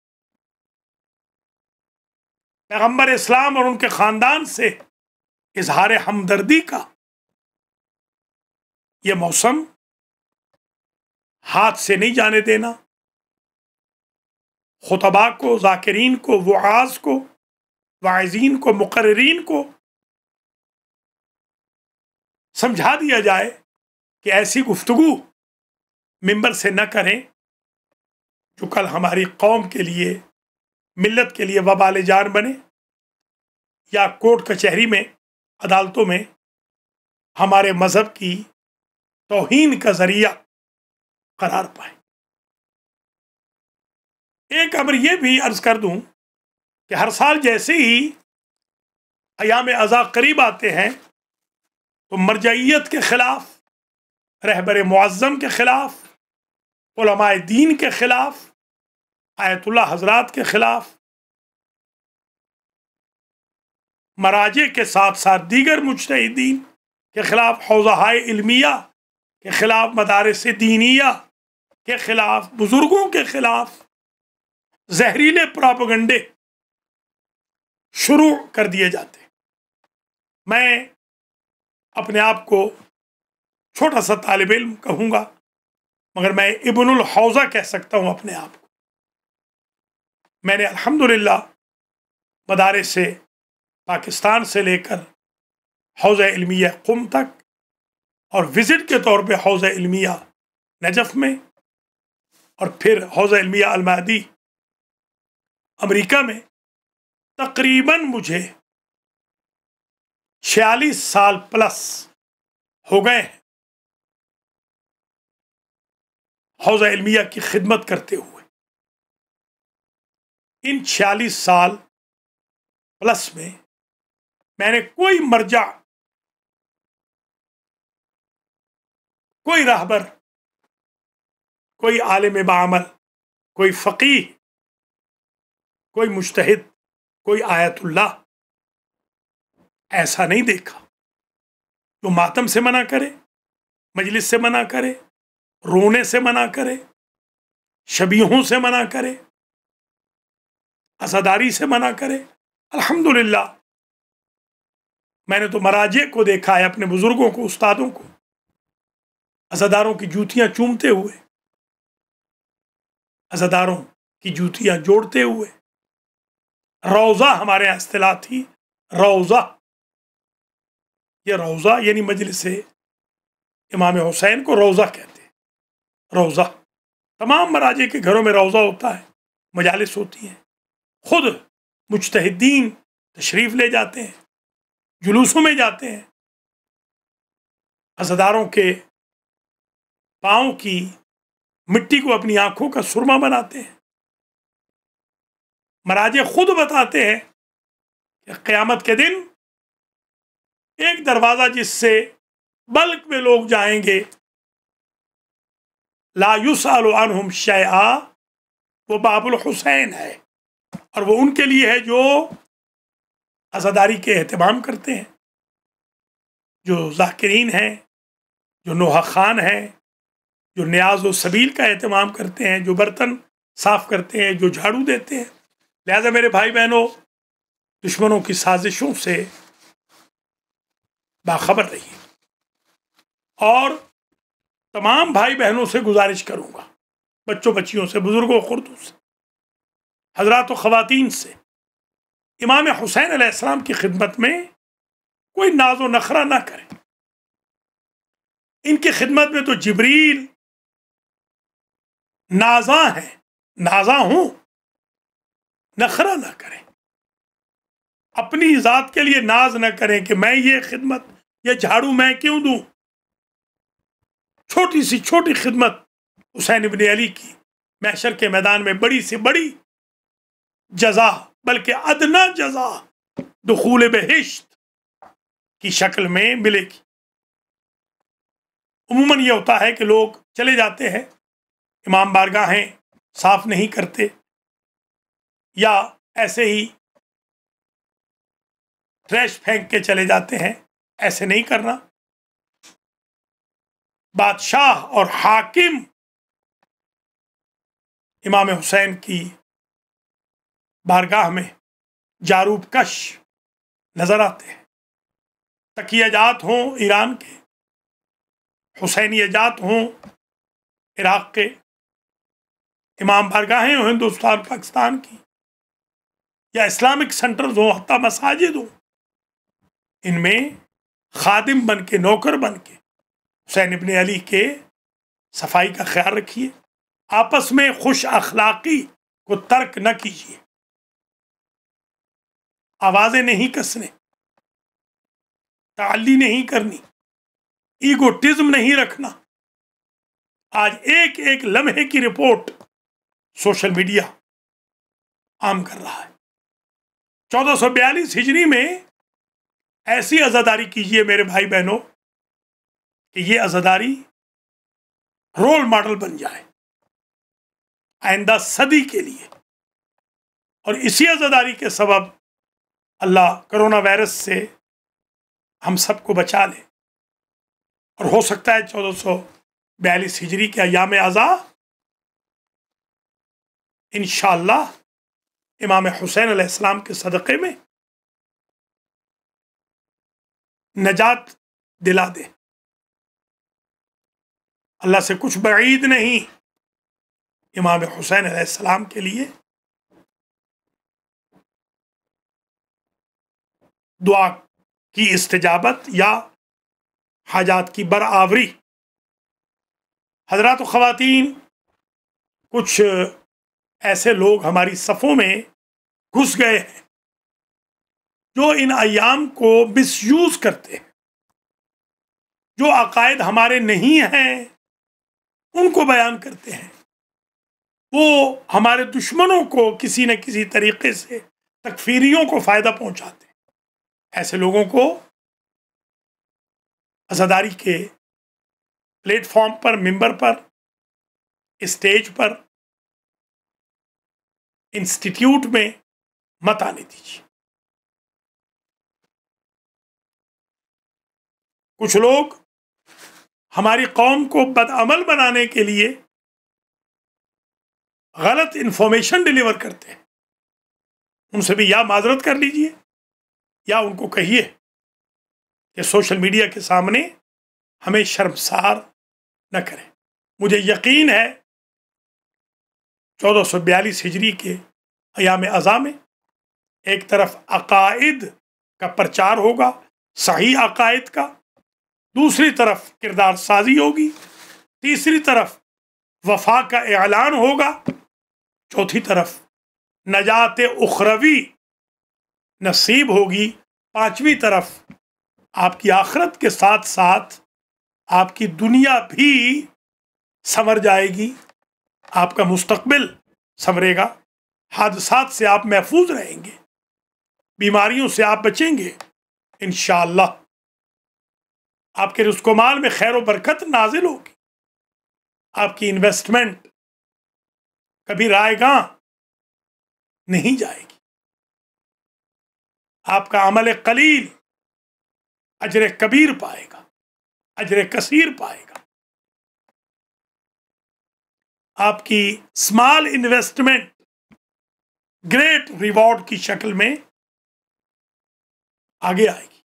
پیغمبر اسلام اور ان کے خاندان سے اظہار ہمدردی کا یہ موسم ہاتھ سے نہیں جانے دینا۔ خطباء کو، ذاکرین کو، وعاظ کو، واعظین کو، مقررین کو سمجھا دیا جائے کہ ایسی گفتگو ممبر سے نہ کریں جو کل ہماری قوم کے لیے، ملت کے لیے وبال جان بنے، یا کورٹ کچہری میں، عدالتوں میں ہمارے مذہب کی توہین کا ذریعہ قرار پائے۔ ایک امر یہ بھی عرض کر دوں کہ ہر سال جیسے ہی ایام اضحیٰ قریب آتے ہیں تو مرجعیت کے خلاف، رہبر معظم کے خلاف، علماء دین کے خلاف، آیت اللہ حضرات کے خلاف، مراجع کے ساتھ ساتھ دیگر مجتہدین کے خلاف، حوزہائے علمیہ کے خلاف، مدارس دینیہ کے خلاف، بزرگوں کے خلاف زہریلے پراپیگنڈے شروع کر دیے جاتے۔ میں اپنے آپ کو چھوٹا سا طالب علم کہوں گا، مگر میں ابن الحوزہ کہہ سکتا ہوں اپنے آپ کو۔ میں نے الحمدللہ مدارس سے پاکستان سے لے کر حوزہ علمیہ قم تک، اور وزٹ کے طور پہ حوزہ علمیہ نجف میں، اور پھر حوزہ علمیہ المہدی امریکہ میں، تقریباً مجھے 46 سال پلس ہو گئے ہیں حوزہ علمیہ کی خدمت کرتے ہوئے۔ ان 46 سال پلس میں میں نے کوئی مرجع، کوئی راہبر، کوئی عالم بعمل، کوئی فقیہ، کوئی مجتہد، کوئی آیت اللہ ایسا نہیں دیکھا جو ماتم سے منع کرے، مجلس سے منع کرے، رونے سے منع کرے، شبیہوں سے منع کرے، عزاداری سے منع کرے۔ الحمدللہ میں نے تو مراجع کو دیکھا ہے، اپنے بزرگوں کو، استادوں کو عزاداروں کی جوتیاں چومتے ہوئے، عزاداروں کی جوتیاں جوڑتے ہوئے۔ روضہ ہمارے یہاں اصطلاح تھی، روضہ، یہ روضہ یعنی مجلس امام حسین کو روضہ کہتے ہیں۔ روضہ تمام مراجع کے گھروں میں روضہ ہوتا ہے، مجالس ہوتی ہیں، خود مجتہدین تشریف لے جاتے ہیں، جلوسوں میں جاتے ہیں، عزاداروں کے پاؤں کی مٹی کو اپنی آنکھوں کا سرما بناتے ہیں۔ مراجع خود بتاتے ہیں کہ قیامت کے دن ایک دروازہ جس سے بلک میں لوگ جائیں گے، لا یسأل عنہم شیئا، وہ باب الحسین ہے، اور وہ ان کے لیے ہے جو عزاداری کے اہتمام کرتے ہیں، جو ذاکرین ہیں، جو نوحہ خان ہیں، جو نیاز و سبیل کا اہتمام کرتے ہیں، جو برتن صاف کرتے ہیں، جو جھاڑو دیتے ہیں۔ لہذا میرے بھائی بہنوں، دشمنوں کی سازشوں سے باخبر رہیے. اور تمام بھائی بہنوں سے گزارش کروں گا، بچوں بچیوں سے، بزرگوں خردوں سے، حضرات و خواتین سے، امام حسین علیہ السلام کی خدمت میں کوئی ناز و نخرہ نہ کرے. ان کی خدمت میں تو جبریل نازاں ہیں، نازاں ہوں، نخرہ نہ کریں. اپنی ذات کے لیے ناز نہ کریں کہ میں یہ خدمت، یہ جھاڑو میں کیوں دوں. چھوٹی سی چھوٹی خدمت حسین ابن علی کی محشر کے میدان میں بڑی سے بڑی جزا، بلکہ ادنا جزا دخول بہشت کی شکل میں ملے گی. عموماً یہ ہوتا ہے کہ لوگ چلے جاتے ہیں، امام بارگاہیں صاف نہیں کرتے، یا ایسے ہی ٹریش پھینک کے چلے جاتے ہیں. ایسے نہیں کرنا. بادشاہ اور حاکم امام حسین کی بارگاہ میں جاروب کش نظر آتے ہیں. تقیہ جات ہوں ایران کے، حسینیہ جات ہوں عراق کے، امام بارگاہیں ہوں ہندوستان پاکستان کی، یا اسلامک سینٹرز ہوں، حتیٰ مساجد ہوں، ان میں خادم بن کے، نوکر بن کے حسین ابن علی کے صفائی کا خیال رکھیے. آپس میں خوش اخلاقی کو ترک نہ کیجیے. آوازیں نہیں کسنے، تعلی نہیں کرنی، ایگوٹزم نہیں رکھنا. آج ایک ایک لمحے کی رپورٹ سوشل میڈیا عام کر رہا ہے. 1442 ہجری میں ایسی عزاداری کیجیے میرے بھائی بہنوں کہ یہ عزاداری رول ماڈل بن جائے آئندہ صدی کے لیے. اور اسی عزاداری کے سبب اللہ کرونا وائرس سے ہم سب کو بچا لے. اور ہو سکتا ہے 1442 ہجری کے ایام ازاں انشاءاللہ امام حسین علیہ السلام کے صدقے میں نجات دلا دے. اللہ سے کچھ بعید نہیں امام حسین علیہ السلام کے لیے دعا کی استجابت یا حاجات کی برآوری. حضرات و خواتین، کچھ ایسے لوگ ہماری صفوں میں گھس گئے ہیں جو ان ایام کو مس یوز کرتے ہیں. جو عقائد ہمارے نہیں ہیں ان کو بیان کرتے ہیں. وہ ہمارے دشمنوں کو کسی نہ کسی طریقے سے، تکفیریوں کو فائدہ پہنچاتے ہیں. ایسے لوگوں کو عزاداری کے پلیٹ فارم پر، ممبر پر، اسٹیج پر، انسٹیٹیوٹ میں مت آنے دیجیے. کچھ لوگ ہماری قوم کو بدعمل بنانے کے لیے غلط انفارمیشن ڈیلیور کرتے ہیں. ان سے بھی یا معذرت کر لیجئے یا ان کو کہیے کہ سوشل میڈیا کے سامنے ہمیں شرمسار نہ کریں. مجھے یقین ہے 1442 ہجری کے ایام ازاں میں ایک طرف عقائد کا پرچار ہوگا، صحیح عقائد کا، دوسری طرف کردار سازی ہوگی، تیسری طرف وفا کا اعلان ہوگا، چوتھی طرف نجات اخروی نصیب ہوگی، پانچویں طرف آپ کی آخرت کے ساتھ ساتھ آپ کی دنیا بھی سنور جائے گی، آپ کا مستقبل سنورے گا، حادثات سے آپ محفوظ رہیں گے، بیماریوں سے آپ بچیں گے انشاءاللہ. آپ کے رزق و مال میں خیر و برکت نازل ہوگی، آپ کی انویسٹمنٹ کبھی رائے گاں نہیں جائے گی، آپ کا عمل قلیل اجر کبیر پائے گا، اجر کثیر پائے گا. آپ کی اسمال انویسٹمنٹ گریٹ ریوارڈ کی شکل میں آگے آئے گی.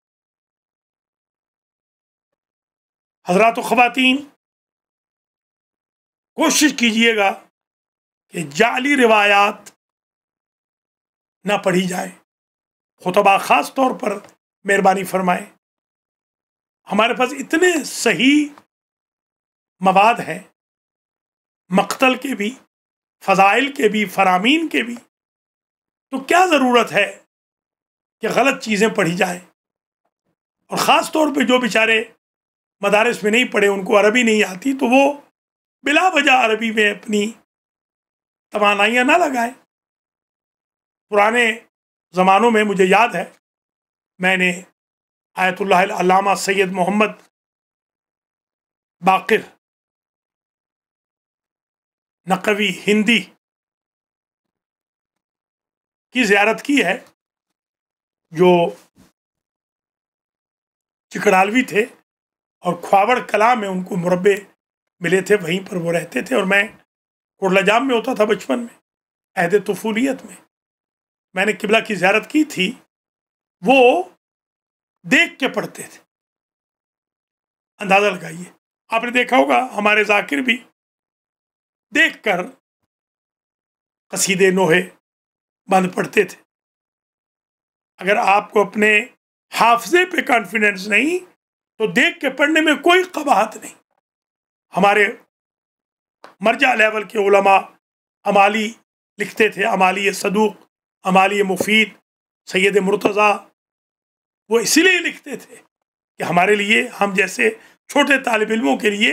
حضرات و خواتین، کوشش کیجئے گا کہ جعلی روایات نہ پڑھی جائیں. خطبہ خاص طور پر مہربانی فرمائیں. ہمارے پاس اتنے صحیح مواد ہیں، مقتل کے بھی، فضائل کے بھی، فرامین کے بھی، تو کیا ضرورت ہے کہ غلط چیزیں پڑھی جائیں. اور خاص طور پہ جو بیچارے مدارس میں نہیں پڑھے، ان کو عربی نہیں آتی، تو وہ بلا وجہ عربی میں اپنی توانائیاں نہ لگائیں. پرانے زمانوں میں مجھے یاد ہے، میں نے آیت اللہ العلامہ سید محمد باقر نقوی ہندی کی زیارت کی ہے، جو چکڑالوی تھے اور کھواوڑ کلاں میں ان کو مربع ملے تھے، وہیں پر وہ رہتے تھے. اور میں کوٹلہ جام میں ہوتا تھا بچپن میں، عہد طفولیت میں نے قبلہ کی زیارت کی تھی. وہ دیکھ کے پڑھتے تھے. اندازہ لگائیے. آپ نے دیکھا ہوگا ہمارے ذاکر بھی دیکھ کر قصیدے نوحے بند پڑھتے تھے. اگر آپ کو اپنے حافظے پہ کانفیڈنس نہیں تو دیکھ کے پڑھنے میں کوئی قباحت نہیں. ہمارے مرجع لیول کے علماء امالی لکھتے تھے، امالی صدوق، امالی مفید، سید مرتضیٰ. وہ اسی لیے لکھتے تھے کہ ہمارے لیے، ہم جیسے چھوٹے طالب علموں کے لیے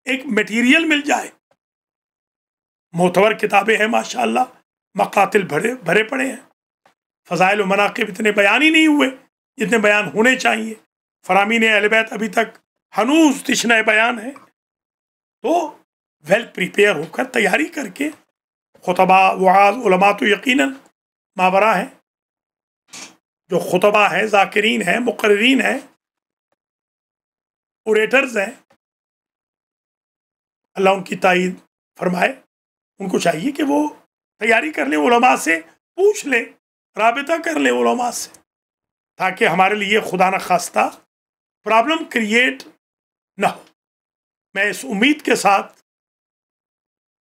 ایک میٹیریل مل جائے. معتبر کتابیں ہیں ماشاءاللہ، مقاتل بھرے پڑے ہیں. فضائل و مناقب اتنے بیان ہی نہیں ہوئے جتنے بیان ہونے چاہیے. فرامین اہل بیت ابھی تک ہنوز تشنہ بیان ہے. تو ویل پریپیئر ہو کر، تیاری کر کے، خطبہ، وعاظ، علماء تو یقیناً ماورا ہیں، جو خطبہ ہیں، ذاکرین ہیں، مقررین ہیں، اوریٹرز ہیں، اللہ ان کی تائید فرمائے. ان کو چاہیے کہ وہ تیاری کر لیں، علماء سے پوچھ لیں، رابطہ کر لیں علماء سے، تاکہ ہمارے لیے خدا نخواستہ پرابلم کریٹ نہ ہو. میں اس امید کے ساتھ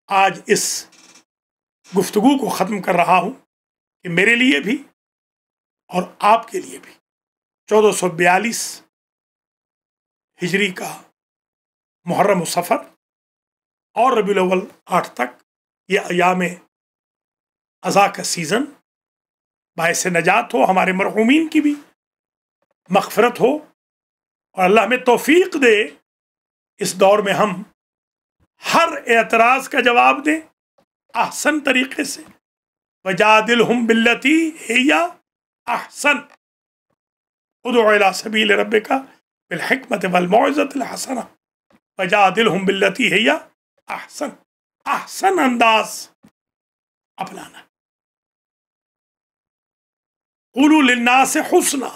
آج اس گفتگو کو ختم کر رہا ہوں کہ میرے لیے بھی اور آپ کے لیے بھی 1442 ہجری کا محرم و صفر اور ربیع الاول 8 تک یہ ایام عزا کا سیزن باعث نجات ہو، ہمارے مرحومین کی بھی مغفرت ہو، اور اللہ ہمیں توفیق دے اس دور میں ہم ہر اعتراض کا جواب دیں احسن طریقے سے. وجادلہم باللتی ہی احسن ادع الی سبیل ربک بالحکمت والموعظۃ الحسنہ. وجادلہم باللتی ہی احسن، احسن انداز اپنانا. قولوا للناس حسنا،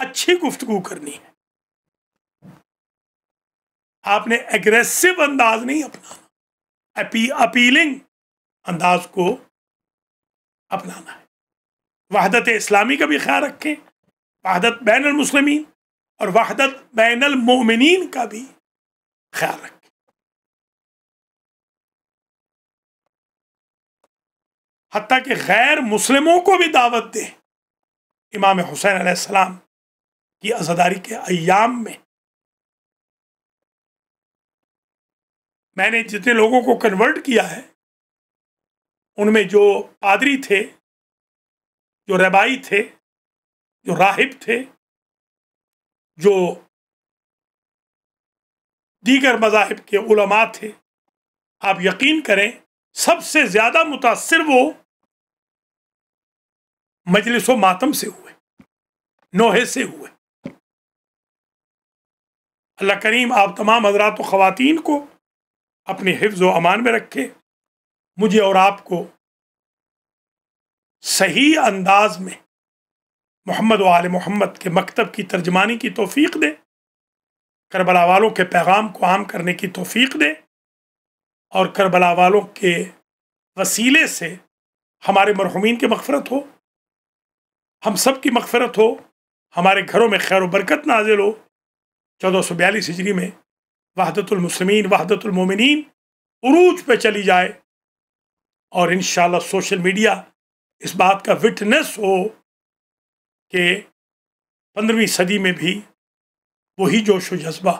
اچھی گفتگو کرنی ہے. آپ نے ایگریسو انداز نہیں اپنانا، اپیلنگ انداز کو اپنانا ہے. وحدت اسلامی کا بھی خیال رکھیں، وحدت بین المسلمین اور وحدت بین المؤمنین کا بھی خیال رکھیں. حتیٰ کہ غیر مسلموں کو بھی دعوت دیں. امام حسین علیہ السلام کی عزاداری کے ایام میں نے جتنے لوگوں کو کنورٹ کیا ہے، ان میں جو پادری تھے، جو ربائی تھے، جو راہب تھے، جو دیگر مذاہب کے علماء تھے، آپ یقین کریں سب سے زیادہ متاثر وہ مجلس و ماتم سے ہوئے، نوحے سے ہوئے. اللہ کریم آپ تمام حضرات و خواتین کو اپنی حفظ و امان میں رکھے. مجھے اور آپ کو صحیح انداز میں محمد و آل محمد کے مکتب کی ترجمانی کی توفیق دے، کربلا والوں کے پیغام کو عام کرنے کی توفیق دے، اور کربلا والوں کے وسیلے سے ہمارے مرحومین کی مغفرت ہو، ہم سب کی مغفرت ہو، ہمارے گھروں میں خیر و برکت نازل ہو. 1442 ہجری میں وحدت المسلمین وحدت المومنین عروج پہ چلی جائے، اور انشاءاللہ سوشل میڈیا اس بات کا وٹنس ہو کہ 15ویں صدی میں بھی وہی جوش و جذبہ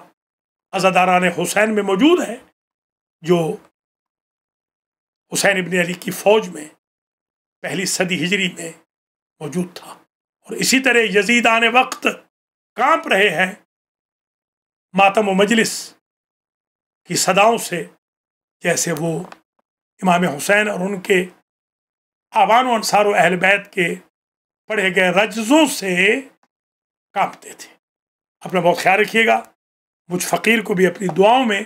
عزاداران حسین میں موجود ہے جو حسین ابن علی کی فوج میں پہلی صدی ہجری میں موجود تھا، اور اسی طرح یزیدان وقت کانپ رہے ہیں ماتم و مجلس کی صداؤں سے، جیسے وہ امام حسین اور ان کے آوان و انصار و اہل بیت کے پڑھے گئے رجزوں سے کانپتے تھے۔ اپنا بہت خیال رکھیے گا، مجھ فقیر کو بھی اپنی دعاؤں میں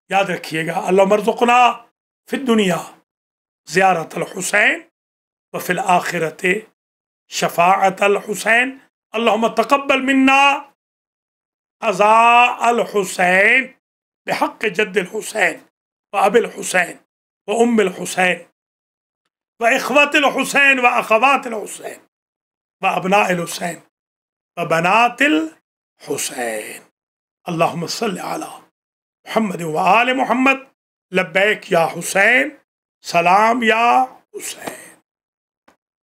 یاد رکھیے گا۔ اللہم ارزقنا فی الدنیا زیارت الحسین وفی الآخرت شفاعت الحسین، اللہم تقبل منا عزاء الحسین بحق جد الحسین وأب الحسین وأم الحسین وإخوة الحسین وأخوات الحسین وأبناء الحسین وبنات الحسین، اللہم صل علی محمد وآل محمد، لبیک یا حسین، سلام یا حسین۔